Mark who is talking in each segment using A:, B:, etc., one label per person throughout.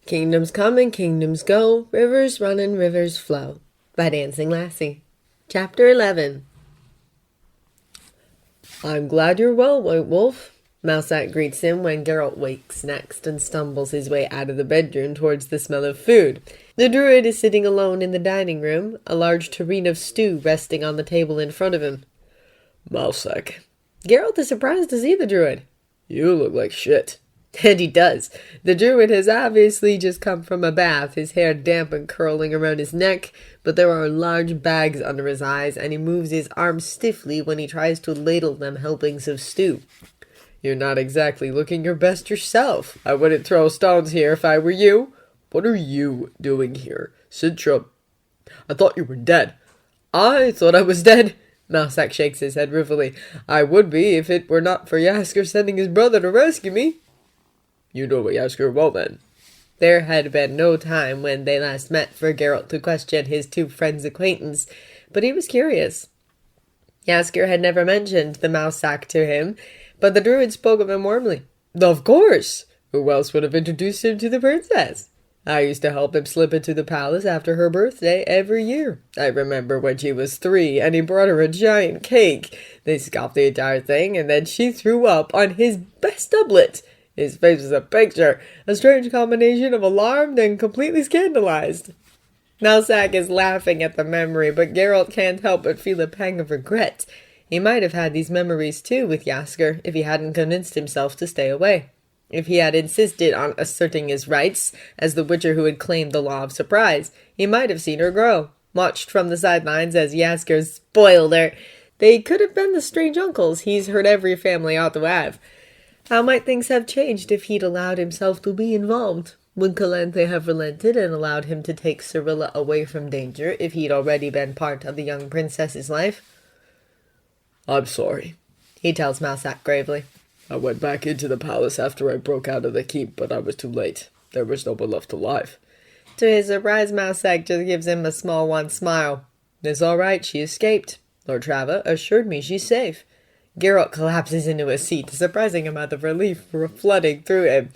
A: Kingdoms come and kingdoms go, rivers run and rivers flow. By Dancing Lassie. Chapter 11. I'm glad you're well, White Wolf. Mousak greets him when Geralt wakes next and stumbles his way out of the bedroom towards the smell of food. The Druid is sitting alone in the dining room, a large tureen of stew resting on the table in front of him.
B: Mousak.
A: Geralt is surprised to see the Druid.
B: You look like shit.
A: And he does. The Druid has obviously just come from a bath, his hair damp and curling around his neck, but there are large bags under his eyes, and he moves his arms stiffly when he tries to ladle them helpings of stew.
B: You're not exactly looking your best yourself. I wouldn't throw stones here if I were you. What are you doing here? Citra, I thought you were dead.
A: I thought I was dead. Mousak shakes his head ruefully. I would be if it were not for Jaskier sending his brother to rescue me.
B: You know Jaskier well then.
A: There had been no time when they last met for Geralt to question his two friends' acquaintance, but he was curious. Jaskier had never mentioned the Mousak to him, but the Druid spoke of him warmly.
B: Of course! Who else would have introduced him to the princess? I used to help him slip into the palace after her birthday every year. I remember when she was 3 and he brought her a giant cake. They scoffed the entire thing and then she threw up on his best doublet. His face was a picture, a strange combination of alarmed and completely scandalized.
A: Mousak is laughing at the memory, but Geralt can't help but feel a pang of regret. He might have had these memories too with Jaskier if he hadn't convinced himself to stay away. If he had insisted on asserting his rights as the witcher who had claimed the law of surprise, he might have seen her grow, watched from the sidelines as Jaskier spoiled her. They could have been the strange uncles he's heard every family ought to have. How might things have changed if he'd allowed himself to be involved? Would Calanthe have relented and allowed him to take Cirilla away from danger if he'd already been part of the young princess's life?
B: I'm sorry,
A: he tells Mousak gravely.
B: I went back into the palace after I broke out of the keep, but I was too late. There was no one left alive.
A: To his surprise, Mousak just gives him a small wan smile. It's all right, she escaped. Lord Trava assured me she's safe. Geralt collapses into a seat, a surprising amount of relief flooding through him.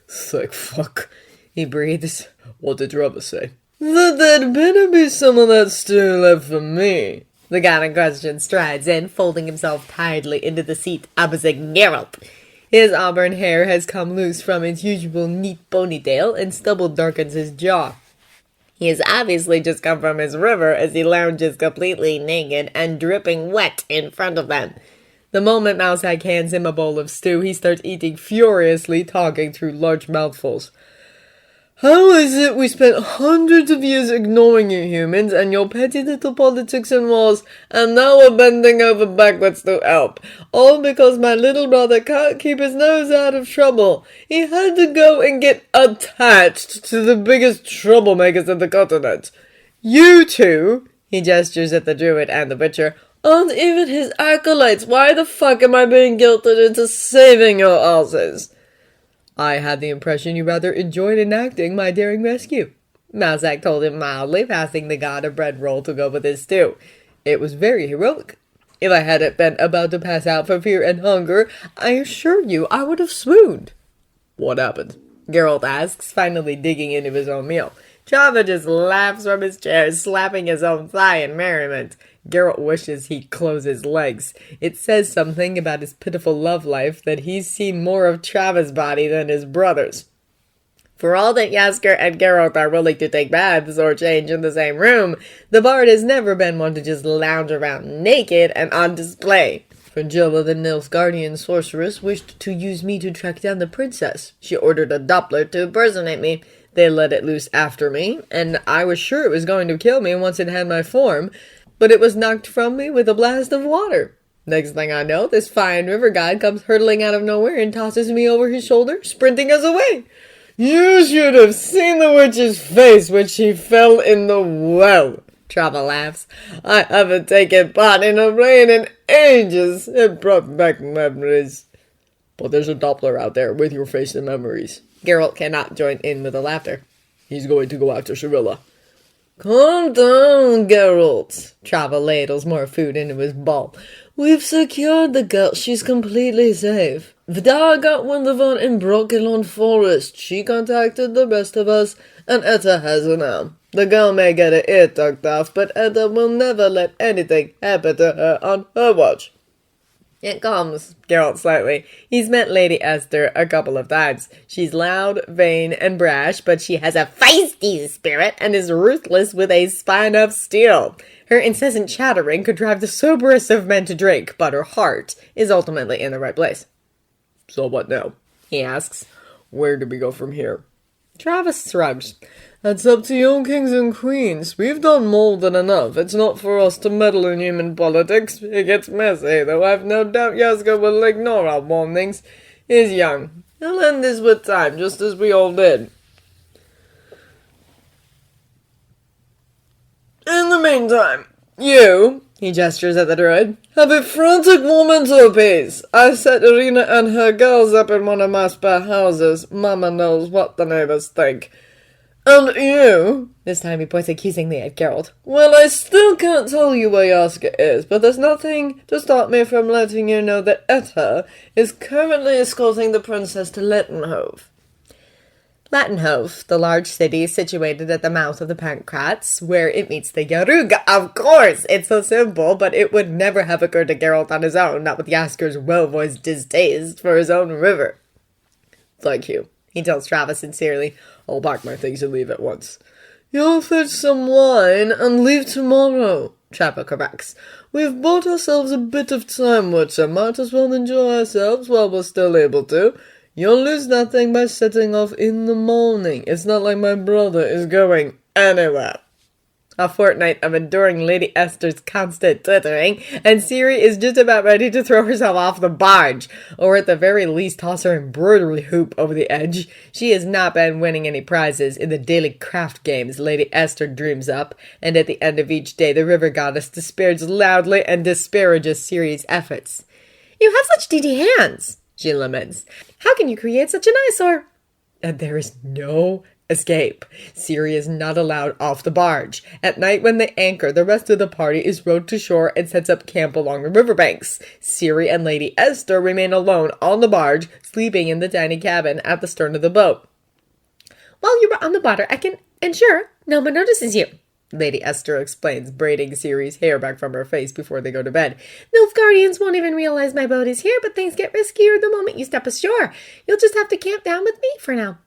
B: Sick fuck,
A: he breathes.
B: What did Trava say? That there'd better be some of that stew left for me.
A: The god in question strides in, folding himself tiredly into the seat opposite Geralt. His auburn hair has come loose from its usual neat ponytail, and stubble darkens his jaw. He has obviously just come from his river as he lounges completely naked and dripping wet in front of them. The moment Mousak hands him a bowl of stew, he starts eating furiously, talking through large mouthfuls. How is it we spent hundreds of years ignoring you humans and your petty little politics and wars, and now we're bending over backwards to help? All because my little brother can't keep his nose out of trouble. He had to go and get attached to the biggest troublemakers of the continent. You two, he gestures at the Druid and the Witcher, aren't even his acolytes. Why the fuck am I being guilted into saving your asses? I had the impression you rather enjoyed enacting my daring rescue, Mousak told him mildly, passing the god a bread roll to go with his stew. It was very heroic. If I hadn't been about to pass out from fear and hunger, I assure you I would have swooned.
B: What happened?
A: Geralt asks, finally digging into his own meal. Trava just laughs from his chair, slapping his own thigh in merriment. Geralt wishes he'd close his legs. It says something about his pitiful love life that he's seen more of Trava's body than his brother's. For all that Jaskier and Geralt are willing to take baths or change in the same room, the bard has never been one to just lounge around naked and on display. Frangilla, the Nilfgaardian sorceress, wished to use me to track down the princess. She ordered a Doppler to impersonate me. They let it loose after me, and I was sure it was going to kill me once it had my form, but it was knocked from me with a blast of water. Next thing I know, this fine river god comes hurtling out of nowhere and tosses me over his shoulder, sprinting us away. You should have seen the witch's face when she fell in the well, Trava laughs. I haven't taken part in a rain in ages. It brought back memories.
B: But there's a Doppler out there with your face and memories.
A: Geralt cannot join in with the laughter.
B: He's going to go after Cirilla. Calm down, Geralt. Trava ladles more food into his bowl. We've secured the girl. She's completely safe. Vidar got wind of her in Brokilon Forest. She contacted the rest of us, and Etta has her now. The girl may get her ear tucked off, but Etta will never let anything happen to her on her watch. It calms Geralt slightly. He's met Lady Esther a couple of times. She's loud, vain, and brash, but she has a feisty spirit and is ruthless with a spine of steel. Her incessant chattering could drive the soberest of men to drink, but her heart is ultimately in the right place. So what now? He asks. Where do we go from here? Travis shrugs. That's up to you kings and queens. We've done more than enough. It's not for us to meddle in human politics. It gets messy, though I've no doubt Jaskier will ignore our warnings. He's young. He'll end this with time, just as we all did. In the meantime, you, he gestures at the Druid, have a frantic moment of peace. I set Irina and her girls up in one of my spare houses. Mama knows what the neighbors think. And you, this time he points accusingly at Geralt. Well, I still can't tell you where Jaskier is, but there's nothing to stop me from letting you know that Etta is currently escorting the princess to Lettenhove. Lettenhove, the large city situated at the mouth of the Pancrats, where it meets the Yaruga, of course! It's so simple, but it would never have occurred to Geralt on his own, not with Jaskier's well-voiced distaste for his own river. Thank you, he tells Travis sincerely. I'll pack my things and leave at once. You'll fetch some wine and leave tomorrow, Trapper corrects. We've bought ourselves a bit of time, Witcher. Might as well enjoy ourselves while we're still able to. You'll lose nothing by setting off in the morning. It's not like my brother is going anywhere. A fortnight of enduring Lady Esther's constant twittering, and Ciri is just about ready to throw herself off the barge, or at the very least toss her embroidery hoop over the edge. She has not been winning any prizes in the daily craft games Lady Esther dreams up, and at the end of each day the river goddess despairs loudly and disparages Ciri's efforts. You have such dainty hands, she laments. How can you create such an eyesore? And there is no escape. Ciri is not allowed off the barge. At night when they anchor, the rest of the party is rowed to shore and sets up camp along the riverbanks. Ciri and Lady Esther remain alone on the barge, sleeping in the tiny cabin at the stern of the boat. While you were on the water, I can ensure no one notices you, Lady Esther explains, braiding Ciri's hair back from her face before they go to bed. Nilfgaardians won't even realize my boat is here, but things get riskier the moment you step ashore. You'll just have to camp down with me for now.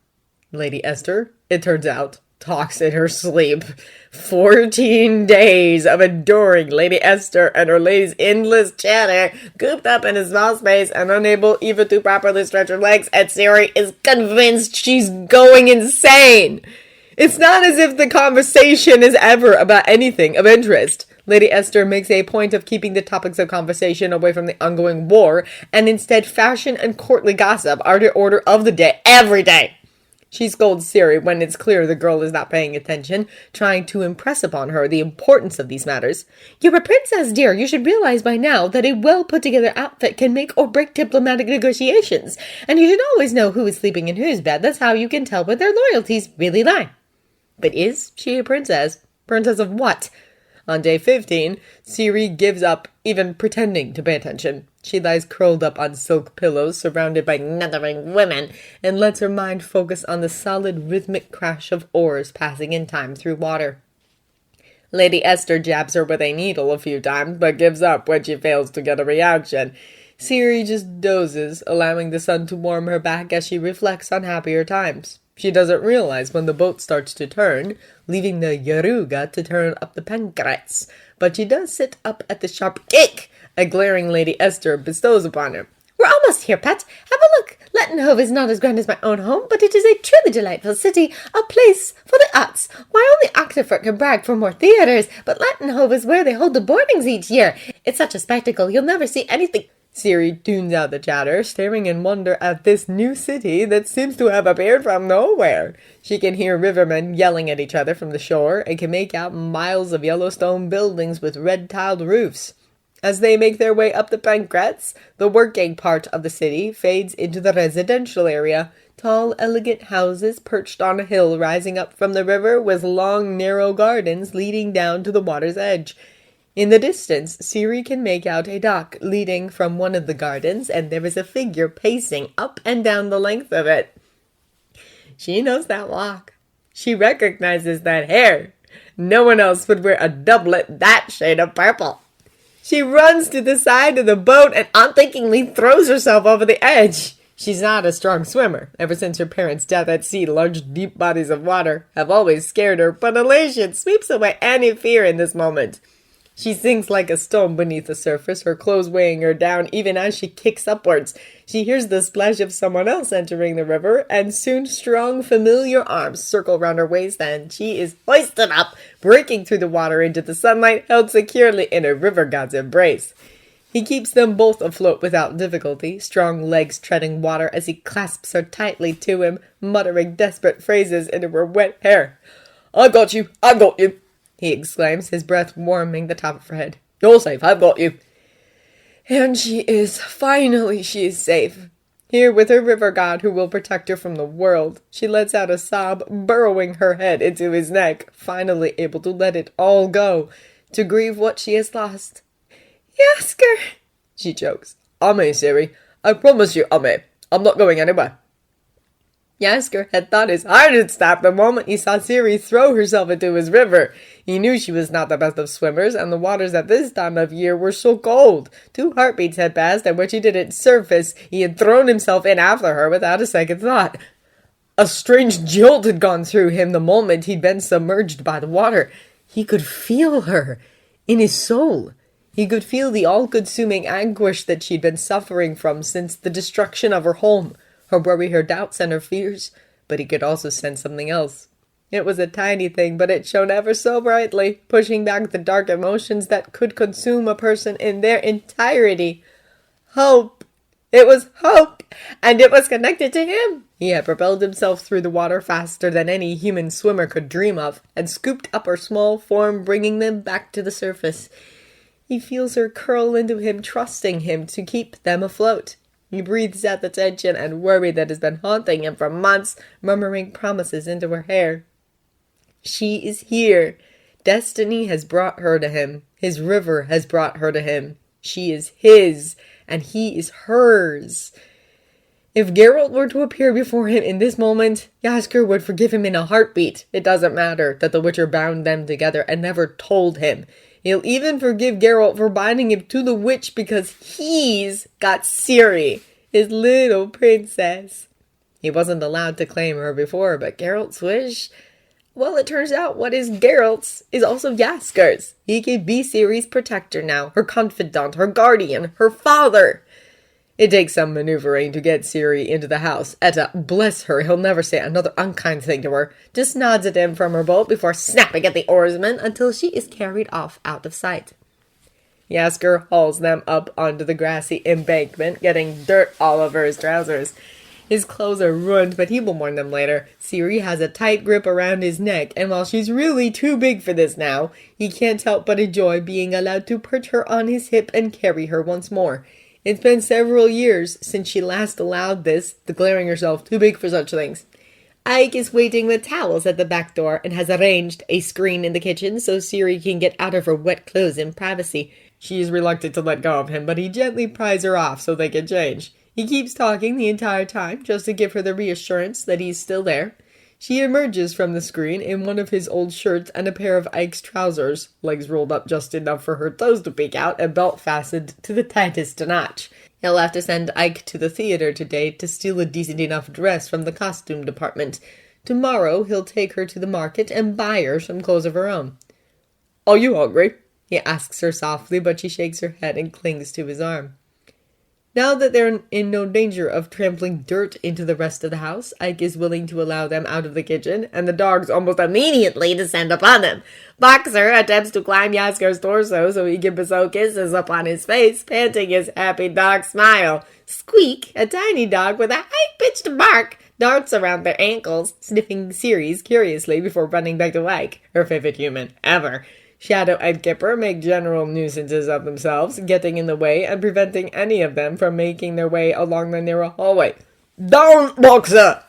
B: Lady Esther, it turns out, talks in her sleep. 14 days of enduring Lady Esther and her lady's endless chatter, cooped up in a small space and unable even to properly stretch her legs, and Ciri is convinced she's going insane. It's not as if the conversation is ever about anything of interest. Lady Esther makes a point of keeping the topics of conversation away from the ongoing war, and instead fashion and courtly gossip are the order of the day every day. She scolds Ciri when it's clear the girl is not paying attention, trying to impress upon her the importance of these matters. You're a princess, dear. You should realize by now that a well-put-together outfit can make or break diplomatic negotiations, and you should always know who is sleeping in whose bed. That's how you can tell where their loyalties really lie. But is she a princess? Princess of what? On day 15, Ciri gives up even pretending to pay attention. She lies curled up on silk pillows, surrounded by nuthering women, and lets her mind focus on the solid rhythmic crash of oars passing in time through water. Lady Esther jabs her with a needle a few times, but gives up when she fails to get a reaction. Ciri just dozes, allowing the sun to warm her back as she reflects on happier times. She doesn't realize when the boat starts to turn, leaving the Yaruga to turn up the Pancrats, but she does sit up at the sharp kick a glaring Lady Esther bestows upon her. We're almost here, pet. Have a look. Lettenhove is not as grand as my own home, but it is a truly delightful city, a place for the arts. Why, only Octaford can brag for more theatres, but Lettenhove is where they hold the boardings each year. It's such a spectacle, you'll never see anything. Ciri tunes out the chatter, staring in wonder at this new city that seems to have appeared from nowhere. She can hear rivermen yelling at each other from the shore and can make out miles of yellow stone buildings with red-tiled roofs. As they make their way up the Pancrats, the working part of the city fades into the residential area.
A: Tall, elegant houses perched on a hill rising up from the river with long, narrow gardens leading down to the water's edge. In the distance, Ciri can make out a dock leading from one of the gardens, and there is a figure pacing up and down the length of it. She knows that walk. She recognizes that hair. No one else would wear a doublet that shade of purple. She runs to the side of the boat and unthinkingly throws herself over the edge. She's not a strong swimmer. Ever since her parents' death at sea, large, deep bodies of water have always scared her, but elation sweeps away any fear in this moment. She sinks like a stone beneath the surface, her clothes weighing her down even as she kicks upwards. She hears the splash of someone else entering the river, and soon strong, familiar arms circle round her waist, and she is hoisted up, breaking through the water into the sunlight, held securely in a river god's embrace. He keeps them both afloat without difficulty, strong legs treading water as he clasps her tightly to him, muttering desperate phrases into her wet hair. "I've got you! I've got you!" he exclaims, his breath warming the top of her head. "You're safe, I've got you." And she is. Finally she is safe. Here with her river god who will protect her from the world. She lets out a sob, burrowing her head into his neck, finally able to let it all go, to grieve what she has lost. "Jaskier," she chokes. "Ame, Ciri. I promise you, Ame. I'm not going anywhere." Jaskier had thought his heart had stopped the moment he saw Ciri throw herself into his river. He knew she was not the best of swimmers, and the waters at this time of year were so cold. 2 heartbeats had passed, and when she didn't surface, he had thrown himself in after her without a second thought. A strange jolt had gone through him the moment he'd been submerged by the water. He could feel her in his soul. He could feel the all-consuming anguish that she'd been suffering from since the destruction of her home, her worry, her doubts, and her fears. But he could also sense something else. It was a tiny thing, but it shone ever so brightly, pushing back the dark emotions that could consume a person in their entirety. Hope. It was hope, and it was connected to him. He had propelled himself through the water faster than any human swimmer could dream of, and scooped up her small form, bringing them back to the surface. He feels her curl into him, trusting him to keep them afloat. He breathes out the tension and worry that has been haunting him for months, murmuring promises into her hair. She is here. Destiny has brought her to him. His river has brought her to him. She is his, and he is hers. If Geralt were to appear before him in this moment, Jaskier would forgive him in a heartbeat. It doesn't matter that the Witcher bound them together and never told him. He'll even forgive Geralt for binding him to the witch because he's got Ciri, his little princess. He wasn't allowed to claim her before, but Geralt's wish... Well, it turns out what is Geralt's is also Jaskier's. He can be Ciri's protector now, her confidant, her guardian, her father. It takes some maneuvering to get Ciri into the house. Etta, bless her, he'll never say another unkind thing to her, just nods at him from her boat before snapping at the oarsman until she is carried off out of sight. Jaskier hauls them up onto the grassy embankment, getting dirt all over his trousers. His clothes are ruined, but he will mourn them later. Ciri has a tight grip around his neck, and while she's really too big for this now, he can't help but enjoy being allowed to perch her on his hip and carry her once more. It's been several years since she last allowed this, declaring herself too big for such things. Ike is waiting with towels at the back door and has arranged a screen in the kitchen so Ciri can get out of her wet clothes in privacy. She is reluctant to let go of him, but he gently pries her off so they can change. He keeps talking the entire time, just to give her the reassurance that he's still there. She emerges from the screen in one of his old shirts and a pair of Ike's trousers, legs rolled up just enough for her toes to peek out and belt fastened to the tightest notch. He'll have to send Ike to the theater today to steal a decent enough dress from the costume department. Tomorrow he'll take her to the market and buy her some clothes of her own. "Are you hungry?" he asks her softly, but she shakes her head and clings to his arm. Now that they're in no danger of trampling dirt into the rest of the house, Ike is willing to allow them out of the kitchen, and the dogs almost immediately descend upon them. Boxer attempts to climb Jaskier's torso so he can bestow kisses upon his face, panting his happy dog smile. Squeak, a tiny dog with a high-pitched bark, darts around their ankles, sniffing Ciri's curiously before running back to Ike, her favorite human ever. Shadow and Kipper make general nuisances of themselves, getting in the way and preventing any of them from making their way along the narrow hallway. "Down, Boxer!"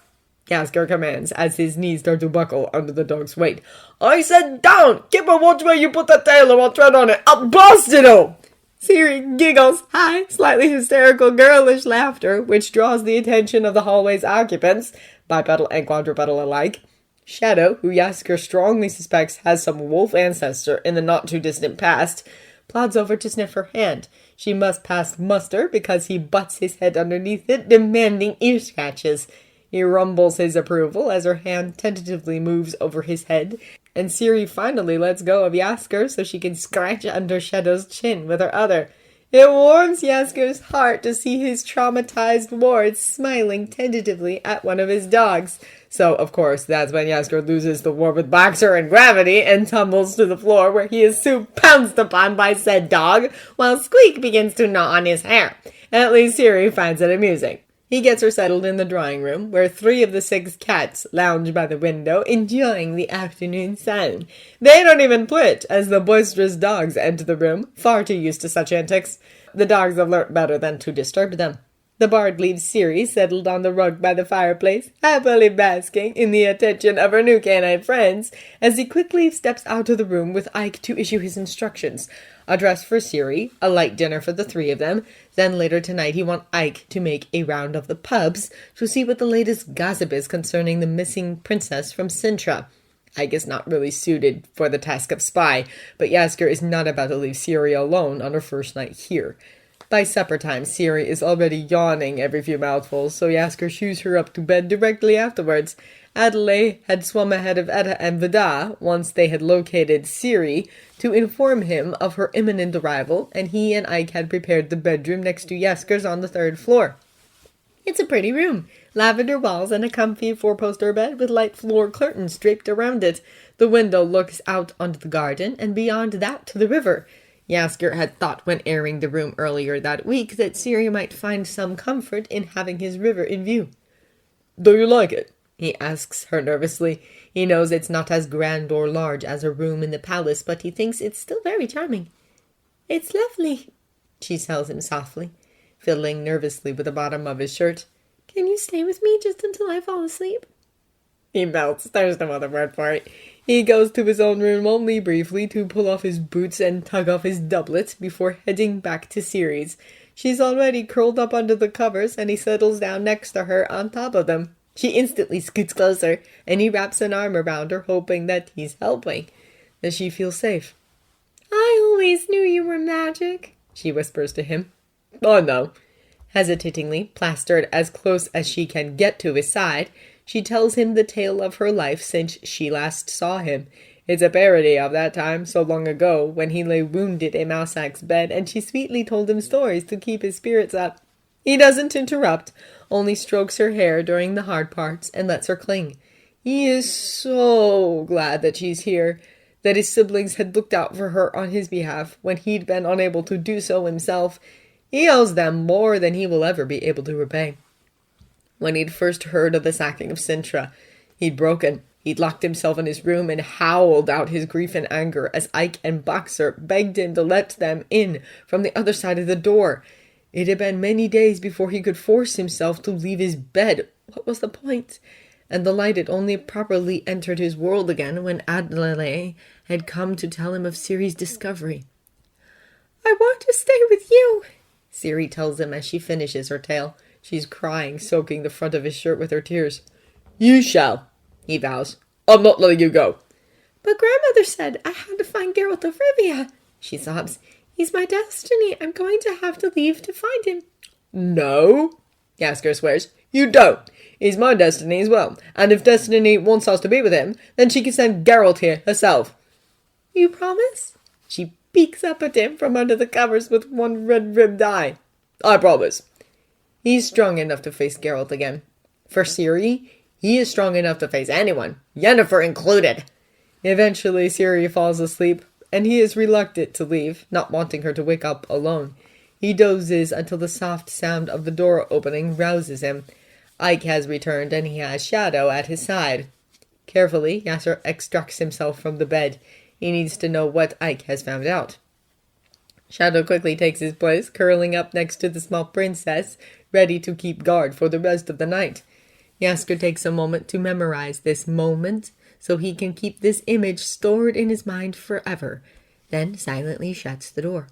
B: Jaskier commands as his knees start to buckle under the dog's weight. I said down! Keep a watch where you put the tail or I'll tread on it. I'll bust it all! Siri giggles high, slightly hysterical, girlish laughter, which draws the attention of the hallway's occupants, bipedal and quadrupedal alike. Shadow, who Jaskier strongly suspects has some wolf ancestor in the not-too-distant past, plods over to sniff her hand. She must pass muster because he butts his head underneath it, demanding ear scratches. He rumbles his approval as her hand tentatively moves over his head, and Siri finally lets go of Jaskier so she can scratch under Shadow's chin with her other. It warms Jaskier's heart to see his traumatized ward smiling tentatively at one of his dogs. So, of course, that's when Jaskier loses the war with Boxer and Gravity and tumbles to the floor where he is soon pounced upon by said dog, while Squeak begins to gnaw on his hair. At least Siri finds it amusing. He gets her settled in the drawing room, where 3 of the 6 cats lounge by the window, enjoying the afternoon sun. They don't even twitch as the boisterous dogs enter the room, far too used to such antics. The dogs have learnt better than to disturb them. The bard leaves Siri settled on the rug by the fireplace, happily basking in the attention of her new canine friends, as he quickly steps out of the room with Ike to issue his instructions. A dress for Siri, a light dinner for the 3 of them. Then later tonight he wants Ike to make a round of the pubs to see what the latest gossip is concerning the missing princess from Sintra. Ike is not really suited for the task of spy, but Jaskier is not about to leave Siri alone on her first night here. By supper time, Siri is already yawning every few mouthfuls, so Jaskier shoos her up to bed directly afterwards. Adelaide had swum ahead of Etta and Vida once they had located Siri to inform him of her imminent arrival, and he and Ike had prepared the bedroom next to Jaskier's on the 3rd floor. It's a pretty room. Lavender walls and a comfy 4-poster bed with light floor curtains draped around it. The window looks out onto the garden and beyond that to the river. Jaskier had thought when airing the room earlier that week that Siri might find some comfort in having his river in view. Do you like it? He asks her nervously. He knows it's not as grand or large as a room in the palace, but he thinks it's still very charming. It's lovely, she tells him softly, fiddling nervously with the bottom of his shirt. Can you stay with me just until I fall asleep? He melts. There's no other word for it. He goes to his own room only briefly to pull off his boots and tug off his doublet before heading back to Siri's. She's already curled up under the covers, and he settles down next to her on top of them. She instantly scoots closer, and he wraps an arm around her, hoping that he's helping, that she feels safe. I always knew you were magic, she whispers to him. Oh, no. Hesitatingly, plastered as close as she can get to his side, she tells him the tale of her life since she last saw him. It's a parody of that time so long ago when he lay wounded in Mousek's bed, and she sweetly told him stories to keep his spirits up. He doesn't interrupt, only strokes her hair during the hard parts and lets her cling. He is so glad that she's here, that his siblings had looked out for her on his behalf when he'd been unable to do so himself. He owes them more than he will ever be able to repay. When he'd first heard of the sacking of Sintra, he'd broken. He'd locked himself in his room and howled out his grief and anger as Ike and Boxer begged him to let them in from the other side of the door. It had been many days before he could force himself to leave his bed. What was the point? And the light had only properly entered his world again when Adelaide had come to tell him of Siri's discovery. I want to stay with you, Siri tells him as she finishes her tale. She's crying, soaking the front of his shirt with her tears. You shall, he vows. I'm not letting you go. But grandmother said I had to find Geralt of Rivia, she sobs. He's my destiny. I'm going to have to leave to find him. No, Jaskier swears. You don't. He's my destiny as well. And if Destiny wants us to be with him, then she can send Geralt here herself. You promise? She peeks up at him from under the covers with one red-ribbed eye. I promise. He's strong enough to face Geralt again. For Siri, he is strong enough to face anyone, Yennefer included. Eventually, Siri falls asleep, and he is reluctant to leave, not wanting her to wake up alone. He dozes until the soft sound of the door opening rouses him. Ike has returned, and he has Shadow at his side. Carefully, Jaskier extracts himself from the bed. He needs to know what Ike has found out. Shadow quickly takes his place, curling up next to the small princess, ready to keep guard for the rest of the night.
A: Jaskier takes a moment to memorize this moment so he can keep this image stored in his mind forever, then silently shuts the door.